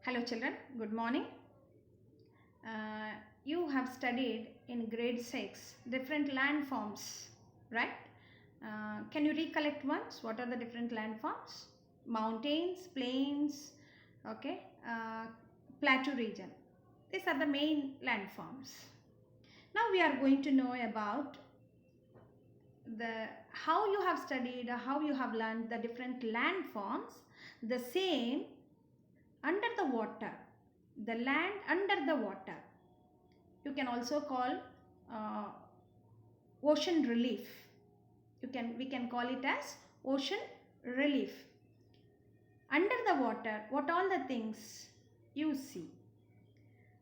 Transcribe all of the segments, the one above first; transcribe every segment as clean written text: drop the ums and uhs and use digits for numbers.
Hello children, good morning. You have studied in grade 6 different landforms, right? Can you recollect once? What are the different landforms? Mountains, plains, okay, plateau region. These are the main landforms. Now we are going to know about the how you have studied, how you have learned the different landforms, the same under the water, the land under the water. You can also call uh, ocean relief. We can call it as ocean relief. Under the water, what all the things you see?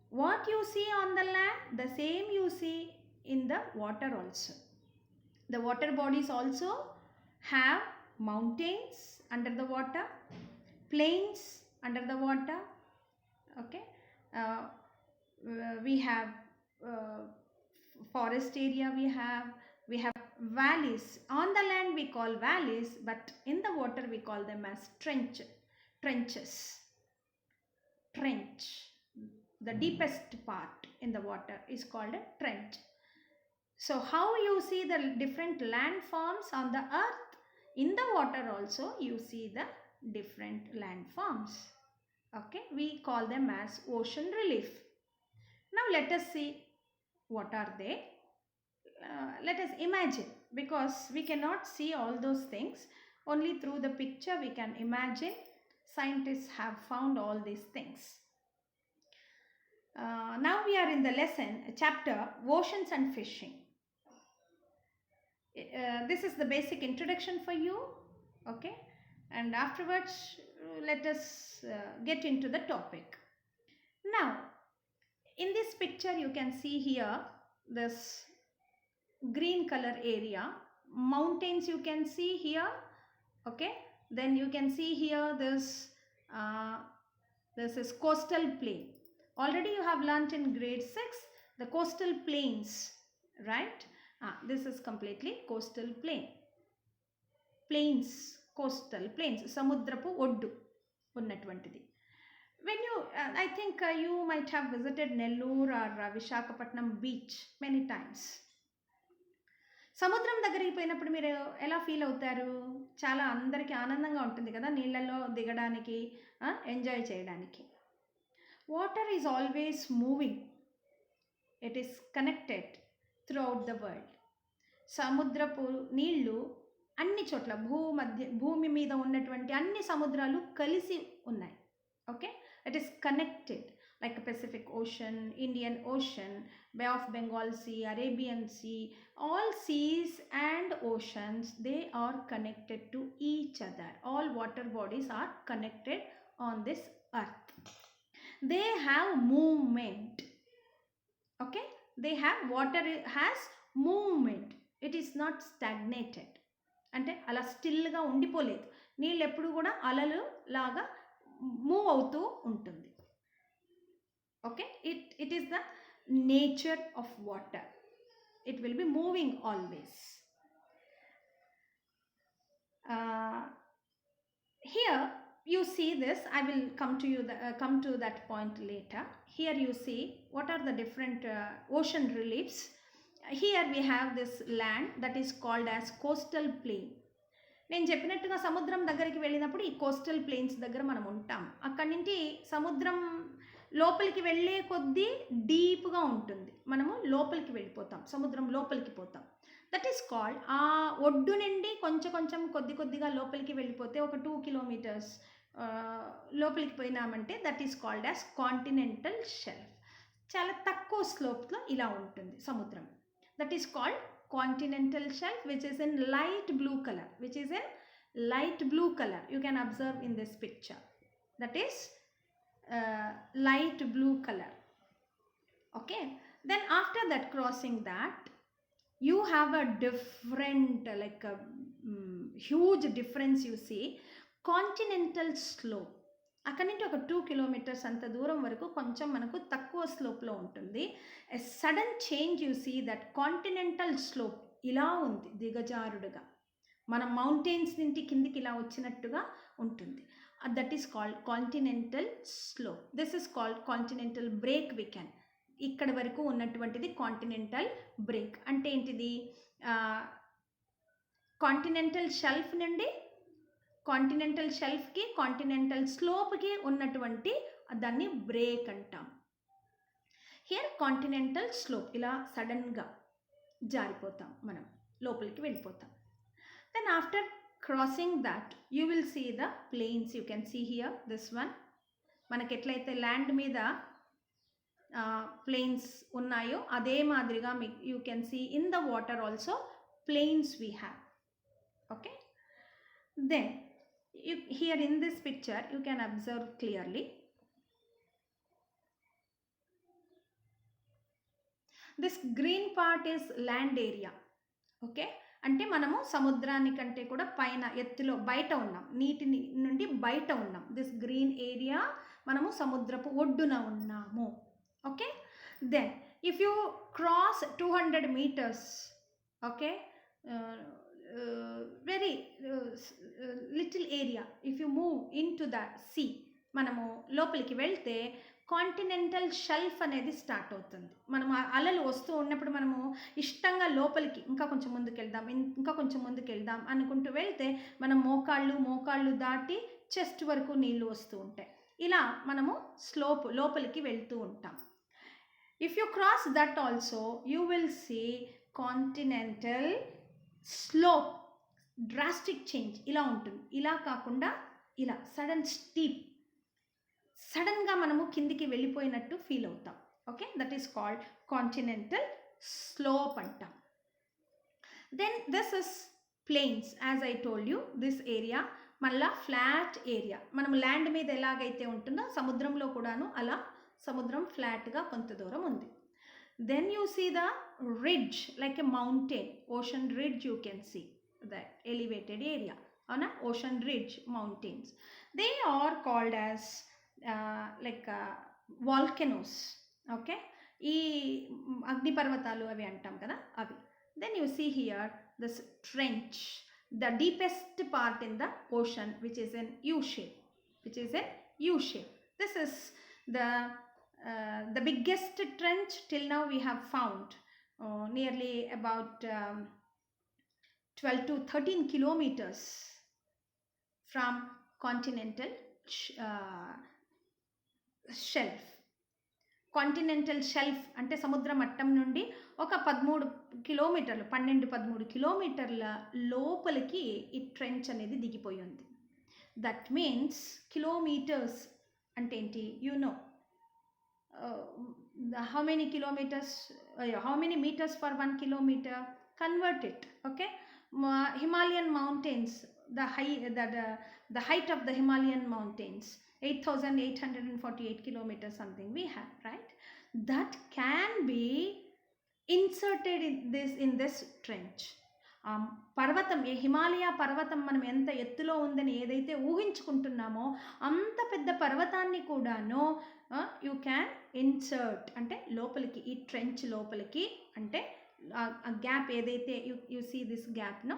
What you see on the land, the same you see in the water also. The water bodies also have mountains under the water, plains under the water, okay. We have forest area, we have valleys. On the land we call valleys, but in the water we call them as trenches. Trench, the deepest part in the water is called a trench. So how you see the different landforms on the earth, in the water also you see the different landforms, okay. We call them as ocean relief. Now let us see what are they. Let us imagine, because we cannot see all those things, only through the picture we can imagine. Scientists have found all these things. Now we are in the lesson chapter oceans and fishing. This is the basic introduction for you, okay, and afterwards let us get into the topic. Now in this picture you can see here this green color area, mountains you can see here, okay. Then you can see here this is coastal plain. Already you have learnt in grade 6 the coastal plains, right? This is completely coastal plains, coastal plains, samudrapu oddu unnatuvantiది. When you I think you might have visited Nellore or Visakhapatnam beach many times. సముద్రం దగ్గరికి పోయినప్పుడు మీరు ఎలా feel అవుతారు? చాలా అందరికీ ఆనందంగా ఉంటుంది కదా నీళ్ళల్లో దిగడానికి, ఎంజాయ్ చేయడానికి. Water is always moving, it is connected throughout the world. సముద్రపు నీళ్లు అన్ని చోట్ల భూమి మీద ఉన్నటువంటి అన్ని సముద్రాలు కలిసి ఉన్నాయి, okay. It is connected like Pacific Ocean, Indian Ocean, Bay of Bengal Sea, Arabian Sea, all seas and oceans, they are connected to each other. All water bodies are connected on this earth. They have movement, okay. They have, water has movement, it is not stagnated. అంటే అలా స్టిల్గా ఉండిపోలేదు, నీళ్ళు ఎప్పుడు కూడా అలలు లాగా move అవుతూ ఉంటుంది, okay. It is the nature of water, it will be moving always. Here you see this, I will come to that point later. Here you see what are the different ocean reliefs. Here we have this land that is called as coastal plain. నేను చెప్పినట్టుగా సముద్రం దగ్గరికి వెళ్ళినప్పుడు ఈ coastal planes దగ్గర మనం ఉంటాం. అక్కడి నుంచి సముద్రం లోపలికి వెళ్ళే కొద్దీ డీప్గా ఉంటుంది, మనము లోపలికి వెళ్ళిపోతాం, సముద్రం లోపలికి పోతాం. దట్ ఈస్ కాల్డ్, ఆ ఒడ్డు నుండి కొంచెం కొద్దిగా లోపలికి వెళ్ళిపోతే ఒక 2 కిలోమీటర్స్ లోపలికి పోయినామంటే that is called as continental shelf. చాలా తక్కువ స్లోప్లో ఇలా ఉంటుంది సముద్రం. That is called continental shelf, which is in light blue color. You can observe in this picture, that is light blue color, okay. Then after that, crossing that, you have a different, like a huge difference. You see continental slope, అక్కడి నుంచి ఒక 2 kilometres అంత దూరం వరకు కొంచెం మనకు తక్కువ స్లోప్లో ఉంటుంది. A sudden change you see that continental slope ఇలా ఉంది దిగజారుడుగా, మన మౌంటైన్స్ నుండి కిందికి ఇలా వచ్చినట్టుగా ఉంటుంది. that is called continental slope. This is called continental break we can. ఇక్కడ వరకు ఉన్నటువంటిది కాంటినెంటల్ బ్రేక్. అంటే ఏంటిది, కాంటినెంటల్ షెల్ఫ్ నుండి కాంటినెంటల్ షెల్ఫ్కి కాంటినెంటల్ స్లోప్కి ఉన్నటువంటి దాన్ని బ్రేక్ అంటాం. హియర్ కాంటినెంటల్ స్లోప్, ఇలా సడన్గా జారిపోతాం, మనం లోపలికి వెళ్ళిపోతాం. Then after crossing that you will see the plains. You can see here this one. మనకి ఎట్లయితే ల్యాండ్ మీద ప్లేన్స్ ఉన్నాయో అదే మాదిరిగా you can see in the water also plains we have. Okay, then here in this picture you can observe clearly this green part is land area. Okay, అంటే మనము సముద్రానికంటే కూడా పైన ఎత్తులో బయట ఉన్నాం, నీటి నుండి బయట ఉన్నాం. దిస్ గ్రీన్ ఏరియా మనము సముద్రపు ఒడ్డున ఉన్నాము. Okay, then if you cross 200 meters, okay, very little area, if you move into the sea, మనము లోపలికి వెళ్తే కాంటినెంటల్ షెల్ఫ్ అనేది స్టార్ట్ అవుతుంది. మనం అలలు వస్తూ ఉన్నప్పుడు మనము ఇష్టంగా లోపలికి ఇంకా కొంచెం ముందుకు వెళ్దాం అనుకుంటూ వెళ్తే మనం మోకాళ్ళు దాటి చెస్ట్ వరకు నీళ్లు వస్తూ ఉంటాయి. ఇలా మనము స్లోప్ లోపలికి వెళ్తూ ఉంటాం. If you cross that also you will see continental slope, drastic change ఇలా ఉంటుంది. ఇలా కాకుండా ఇలా సడన్గా మనము కిందికి వెళ్ళిపోయినట్టు ఫీల్ అవుతాం. Okay, that is called continental slope అంటాం. Then this is plains. As I told you, this area మళ్ళా ఫ్లాట్ ఏరియా. మనం ల్యాండ్ మీద ఎలాగైతే ఉంటుందో సముద్రంలో కూడాను అలా సముద్రం ఫ్లాట్గా కొంత దూరం ఉంది. Then you see the ridge like a mountain, ocean ridge you can see that elevated area. అవునా, ocean ridge, mountains, they are called as like volcanoes. Okay, ఈ అగ్నిపర్వతాలు అవి అంటాం కదా, అవి. Then you see here this trench, the deepest part in the ocean which is an U shape. This is the biggest trench till now we have found, nearly about 12 to 13 kilometers from continental shelf. Continental shelf అంటే సముద్ర మట్టం నుండి ఒక 12-13 కిలోమీటర్ల లోపలికి ఈ trench అనేది దిగిపోయి ఉంది. దట్ మీన్స్ కిలోమీటర్స్ అంటే ఏంటి, you know how many meters for 1 kilometer, convert it. Okay, Himalayan mountains, the height of the Himalayan mountains 8,848 kilometers something we have, right? That can be inserted in this trench. పర్వతం, హిమాలయ పర్వతం మనం ఎంత ఎత్తులో ఉందని ఏదైతే ఊహించుకుంటున్నామో అంత పెద్ద పర్వతాన్ని కూడాను యూ క్యాన్ ఇన్సర్ట్, అంటే లోపలికి, ఈ ట్రెంచ్ లోపలికి, అంటే ఆ గ్యాప్ ఏదైతే యూ సీ దిస్ గ్యాప్ను,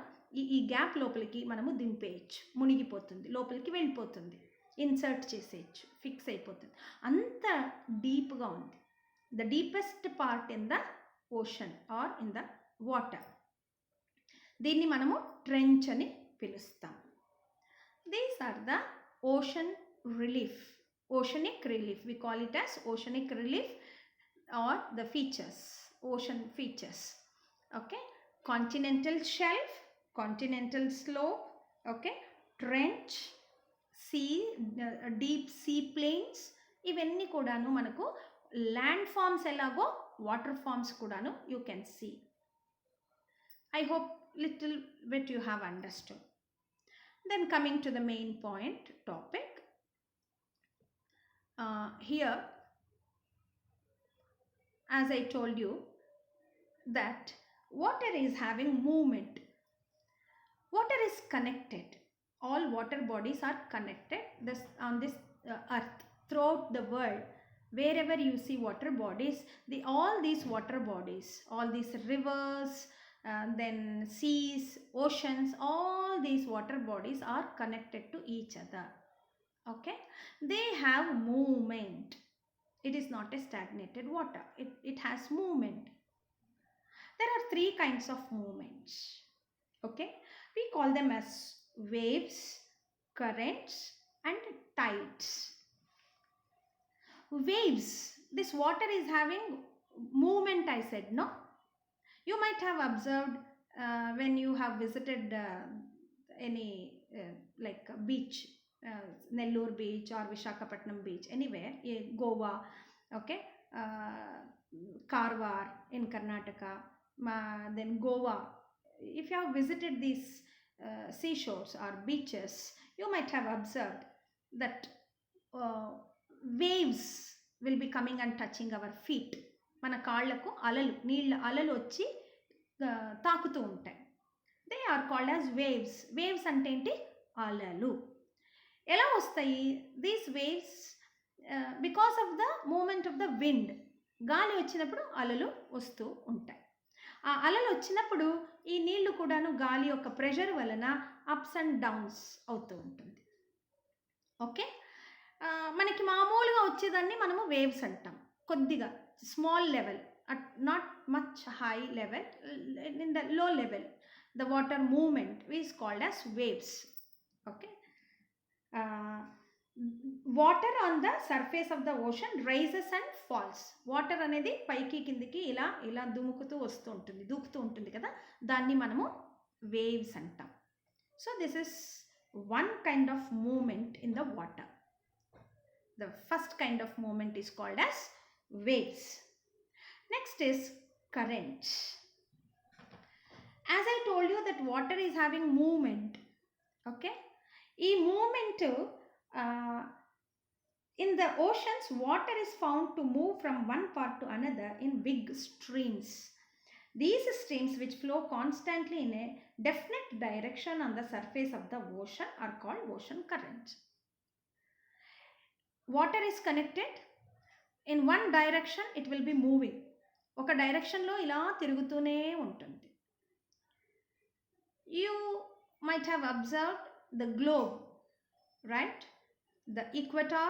ఈ గ్యాప్ లోపలికి మనము దింపేయచ్చు, మునిగిపోతుంది, లోపలికి వెళ్ళిపోతుంది, ఇన్సర్ట్ చేసేయచ్చు, ఫిక్స్ అయిపోతుంది. అంత డీప్గా ఉంది. The deepest part in the ocean or in the water. దీన్ని మనము ట్రెంచ్ అని పిలుస్తాం. These are the ocean relief, oceanic relief. We call it as oceanic relief or the features, ocean features. Okay, continental shelf, continental slope, okay, trench, sea, deep sea plains. ఇవన్నీ కూడాను మనకు land forms ఎలాగో water forms కూడాను you can see. I hope little bit you have understood. Then coming to the main point topic. Here, as I told you, that water is having movement. Water is connected. All water bodies are connected on this earth, throughout the world. Wherever you see water bodies, all these water bodies, all these rivers, then seas, oceans, all these water bodies are connected to each other. Okay, they have movement. It is not a stagnated water, it has movement. There are three kinds of movements. Okay, we call them as waves, currents, and tides. Waves, this water is having movement, I said, no? You might have observed when you have visited any like a beach, Nellore beach or Vishakhapatnam beach, anywhere, Goa, okay, Karwar in Karnataka, then Goa. If you have visited these seashores or beaches, you might have observed that uh, waves will be coming and touching our feet. మన కాళ్ళకు అలలు, నీళ్ళ అలలు వచ్చి తాకుతూ ఉంటాయి. They are called as waves. Waves అంటే ఏంటి? అలలు. ఎలా వస్తాయి these waves? Because of the movement of the wind. గాలి వచ్చినప్పుడు అలలు వస్తూ ఉంటాయి. ఆ అలలు వచ్చినప్పుడు ఈ నీళ్లు కూడాను గాలి యొక్క ప్రెషర్ వలన అప్స్ అండ్ డౌన్స్ అవుతూ ఉంటుంది. ఓకే, మనకి మామూలుగా వచ్చేదాన్ని మనము వేవ్స్ అంటాం. కొద్దిగా small level, not much high level, in the low level the water movement is called as waves. Okay, water on the surface of the ocean rises and falls. Water అనేది పైకి కిందికి ఇలా ఇలా దుముకుతూ వస్తూ ఉంటుంది, దూకుతూ ఉంటుంది కదా, దాన్ని మనము వేవ్స్ అంటాం. So this is one kind of movement in the water. The first kind of movement is called as waves. Next is currents. As I told you that water is having movement. Okay, ఈ moment in the oceans, water is found to move from one part to another in big streams. These streams, which flow constantly in a definite direction on the surface of the ocean, are called ocean currents. Water is connected in one direction, it will be moving. ఒక డైరెక్షన్లో ఇలా తిరుగుతూనే ఉంటుంది. You might have observed the globe, right? The equator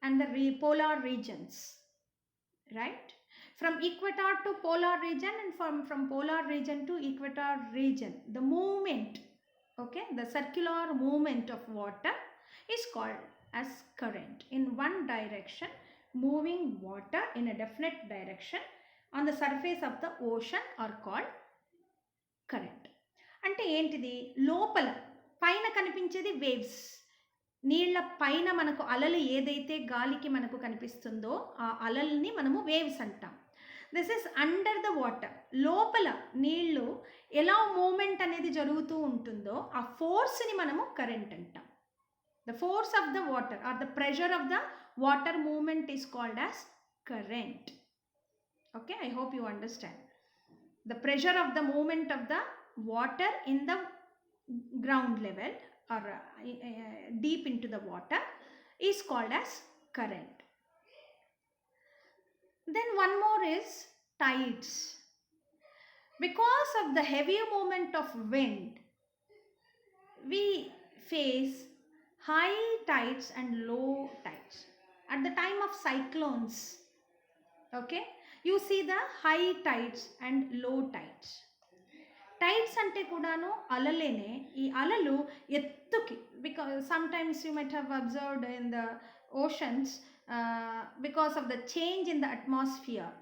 and the polar regions, right? From equator to polar region and from polar region to equator region, the movement, okay, the circular movement of water is called as current. In one direction, moving water in a definite direction on the surface of the ocean are called current. అంటే ఏంటిది? లోపల పైన కనిపించేది waves. నీళ్ల పైన మనకు అలలు ఏదైతే గాలికి మనకు కనిపిస్తుందో ఆ అలల్ని మనము వేవ్స్ అంటాం. This is under the water. లోపల నీళ్లు ఎలా మూమెంట్ అనేది జరుగుతూ ఉంటుందో ఆ ఫోర్స్ని మనము కరెంట్ అంటాం. The force of the water or the pressure of the water movement is called as current. Okay, I hope you understand. The pressure of the movement of the water in the ground level or deep into the water is called as current. Then one more is tides. Because of the heavy movement of wind, we face high tides and low tides. At the time of cyclones, okay, you see the high tides and low tides. Tides అంటే కూడాను అలలేనే. ఈ అలలు ఎత్తుకి, because some times you might have observed in the oceans, because of the change in the atmosphere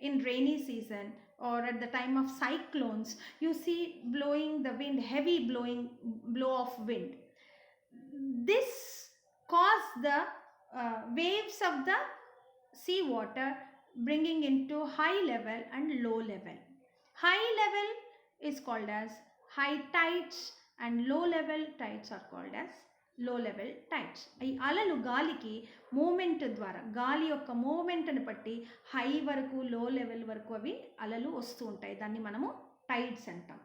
in rainy season or at the time of cyclones, you see blowing the wind, heavy blow of wind. This cause the waves of the sea water bringing into high level and low level. High level is called as high tides and low level tides are called as low level tides. ఈ అలలు గాలికి moment ద్వారా, గాలి యొక్క మూమెంట్ని బట్టి high వరకు లో level వరకు అవి అలలు వస్తూ ఉంటాయి. దాన్ని మనము టైడ్స్ అంటాం.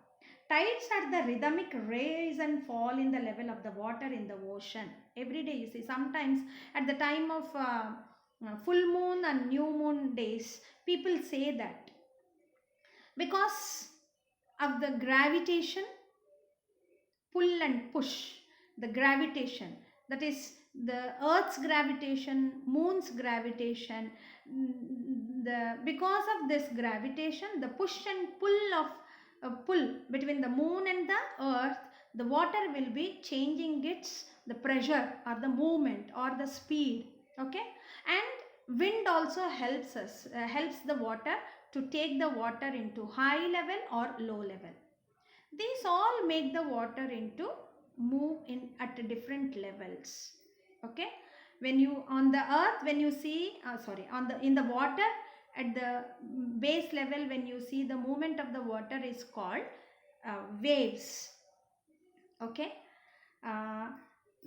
Tides are the rhythmic rise and fall in the level of the water in the ocean. Every day you see, sometimes at the time of full moon and new moon days, people say that because of the gravitation, pull and push, the gravitation, that is the Earth's gravitation, Moon's gravitation. Because of this gravitation, the push and pull between the Moon and the Earth, the water will be changing the pressure or the movement or the speed. Okay, and wind also helps the water to take the water into high level or low level. These all make the water into move in at different levels. Okay, when you on the earth, when you see in the water, at the base level, when you see the movement of the water is called waves. Okay,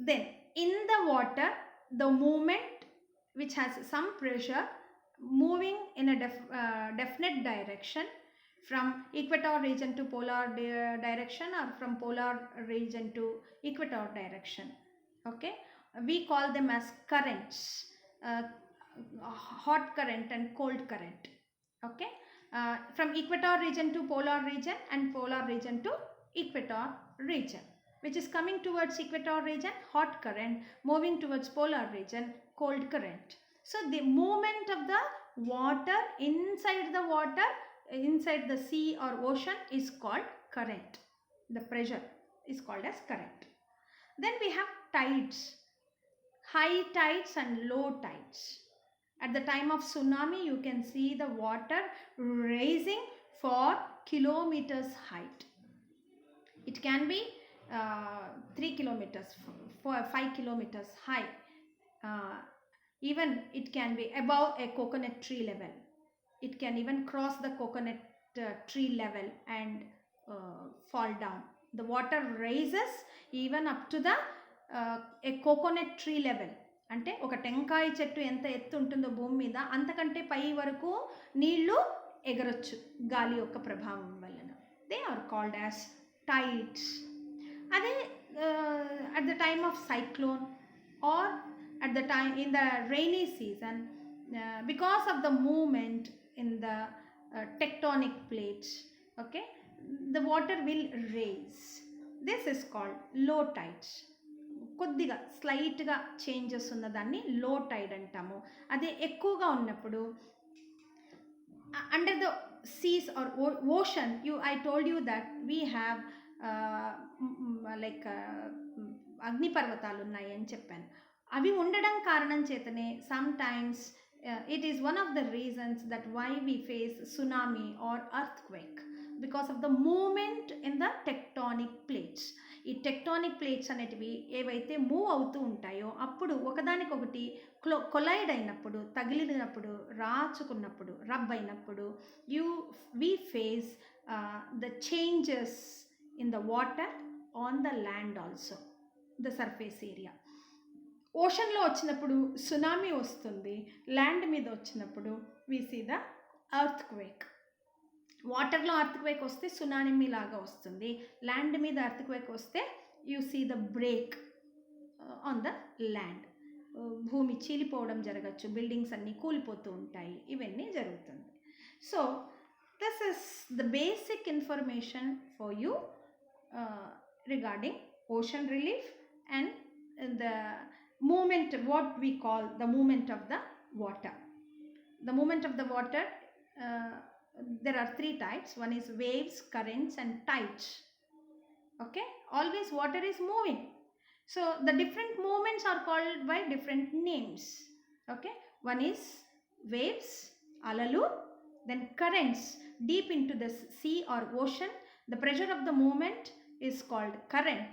then in the water, the movement which has some pressure moving in a definite direction from equator region to polar direction, or from polar region to equator direction. Okay, we call them as currents, hot current and cold current. Okay, from equator region to polar region and polar region to equator region, which is coming towards equator region, hot current, moving towards polar region, cold current. So the movement of the water inside the sea or ocean is called current. The pressure is called as current. Then we have tides, high tides and low tides. At the time of tsunami, you can see the water rising for kilometers height. It can be 3 kilometers, 5 kilometers high. Even it can be above a coconut tree level. It can even cross the coconut tree level and fall down. The water rises even up to the a coconut tree level. అంటే ఒక టెంకాయ చెట్టు ఎంత ఎత్తు ఉంటుందో భూమి మీద, అంతకంటే పై వరకు నీళ్లు ఎగరొచ్చు గాలి యొక్క ప్రభావం వలన. They are called as tides. అదే at the time of cyclone or at the time in the rainy season, because of the movement in the tectonic plates, okay, the water will raise. This is called low tides. కొద్దిగా స్లైట్గా changes ఉన్నదాన్ని లో Tide అంటాము. అదే ఎక్కువగా ఉన్నప్పుడు under the seas or ocean, I told you that we have అగ్నిపర్వతాలు ఉన్నాయి అని చెప్పాను. అవి ఉండడం కారణం చేతనే sometimes it is one of the reasons that why we face tsunami or earthquake, because of the movement in the tectonic plates. ఈ tectonic plates అనేటివి ఏవైతే మూవ్ అవుతూ ఉంటాయో అప్పుడు ఒకదానికొకటి కొలైడ్ అయినప్పుడు, తగిలినప్పుడు, రాచుకున్నప్పుడు, రబ్ అయినప్పుడు we face the changes in the water on the land also, the surface area. ఓషన్లో వచ్చినప్పుడు సునామీ వస్తుంది, ల్యాండ్ మీద వచ్చినప్పుడు we see the earthquake. వాటర్లో అర్త్క్వేక్ వస్తే సునామీ లాగా వస్తుంది, ల్యాండ్ మీద అర్త్క్వేక్ వస్తే you see the break on the land. భూమి చీలిపోవడం జరగచ్చు, బిల్డింగ్స్ అన్నీ కూలిపోతూ ఉంటాయి, ఇవన్నీ జరుగుతుంది. So this is the basic information for you regarding ocean relief and the movement, what we call the movement of the water. The movement of the water, there are 3 types. One is waves, currents and tides. Okay, always water is moving, so the different movements are called by different names. Okay, one is waves, alalu. Then currents, deep into the sea or ocean, the pressure of the movement is called current,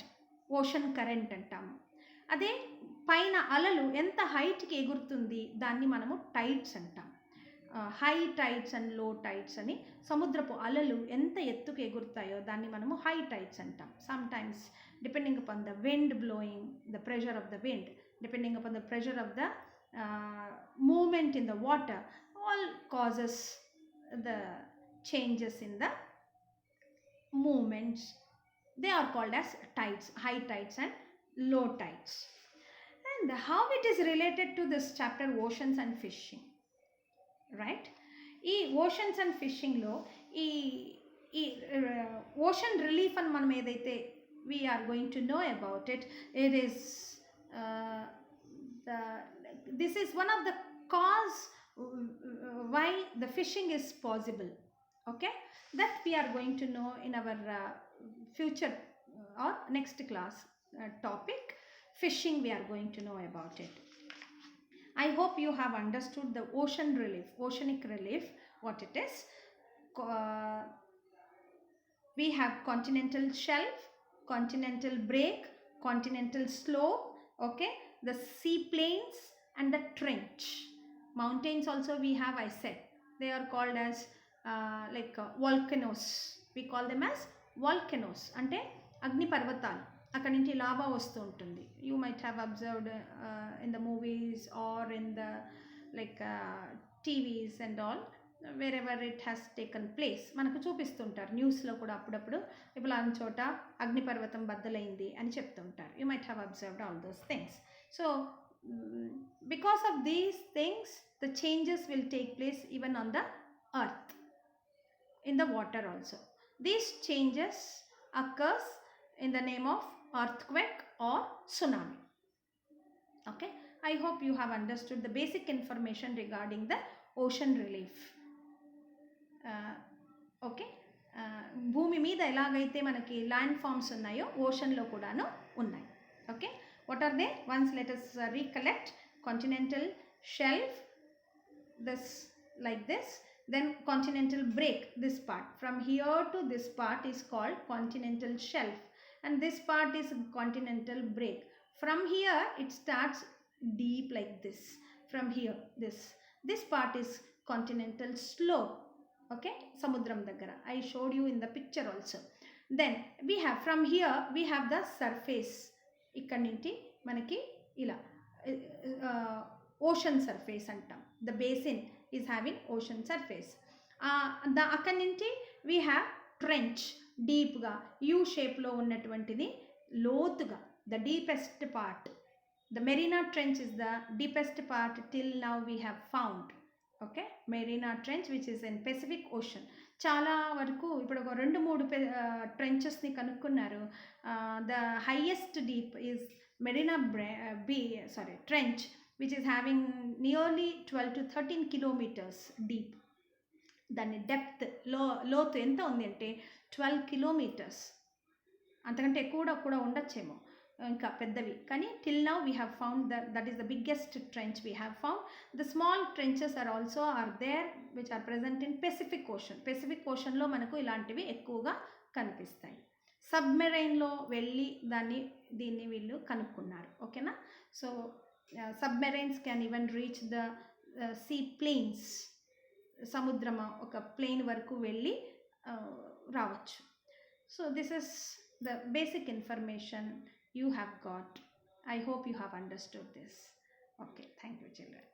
ocean current antam. అదే పైన అలలు ఎంత హైట్కి ఎగురుతుంది దాన్ని మనము tides అంటాం. High tides and low tides అని, సముద్రపు అలలు ఎంత ఎత్తుకు ఎగురుతాయో దాన్ని మనము హై టైడ్స్ అంటాం. Sometimes depending upon the wind blowing, the pressure of the wind, depending upon the pressure of the movement in the water, all causes the changes in the movements. They are called as tides, high tides and low tides. And how it is related to this chapter, oceans and fishing, right? ఈ oceans and ఫిషింగ్లో ఈ ocean relief అని మనం ఏదైతే we are going to know about it, it is this is one of the cause why the fishing is possible. Okay, that we are going to know in our future or next class topic. Fishing, we are going to know about it. I hope you have understood the oceanic relief, what it is. We have continental shelf, continental break, continental slope, okay, the sea plains and the trench. Mountains also we have, I said. They are called as volcanoes. We call them as volcanoes. అంటే అగ్ని పర్వతాలు, అక్కడి నుంచి lava వస్తూ ఉంటుంది. You might have observed in the movies or in the TVs and all, wherever it has taken place. మనకు చూపిస్తుంటారు న్యూస్లో కూడా అప్పుడప్పుడు, ఇప్పుడు ఆ చోట అగ్నిపర్వతం బద్దలైంది అని చెప్తుంటారు. You might have observed all those things. So because of these things, the changes will take place even on the earth, in the water also. These changes occurs in the name of earthquake or tsunami. Okay, I hope you have understood the basic information regarding the ocean relief. Okay, భూమి మీద ఎలాగైతే మనకి land forms ఉన్నాయో ఓషన్లో కూడాను ఉన్నాయి. Okay, what are they? Once let us recollect. Continental shelf, this like this, then continental break, this part from here to this part is called continental shelf, and this part is continental break. From here it starts deep like this. From here, this part is continental slope. Okay, samudram daggara, I showed you in the picture also. Then we have, from here we have the surface. ఇక్కడ నుండి మనకి ఇలా ocean surface అంటాం. The basin is having ocean surface. అక్కడి నుంచి we have trench, డీప్గా you షేప్లో ఉన్నటువంటిది, లోతుగా, the deepest part. The Marina trench is the deepest part till now we have found. Okay, Marina trench which is in Pacific ocean. చాలా వరకు ఇప్పుడు ఒక 2-3 ట్రెంచెస్ని కనుక్కున్నారు. The highest deep is Marina trench which is having nearly 12 to 13 kilometers deep. దాని depth, లోతు ఎంత ఉంది అంటే 12 kilometers. అంతకంటే ఎక్కువ కూడా ఉండొచ్చేమో, ఇంకా పెద్దవి. కానీ till now we have found that is the biggest trench we have found. The small trenches are also are there which are present in Pacific Ocean. Pacific ఓషన్లో మనకు ఇలాంటివి ఎక్కువగా కనిపిస్తాయి. సబ్మెరైన్లో వెళ్ళి దీన్ని వీళ్ళు కనుక్కున్నారు. ఓకేనా? So submarines can even reach the sea planes. సముద్రం ఒక ప్లేన్ వరకు వెళ్ళి రావచ్చు. So this is the basic information you have got. I hope you have understood this. Okay, thank you children.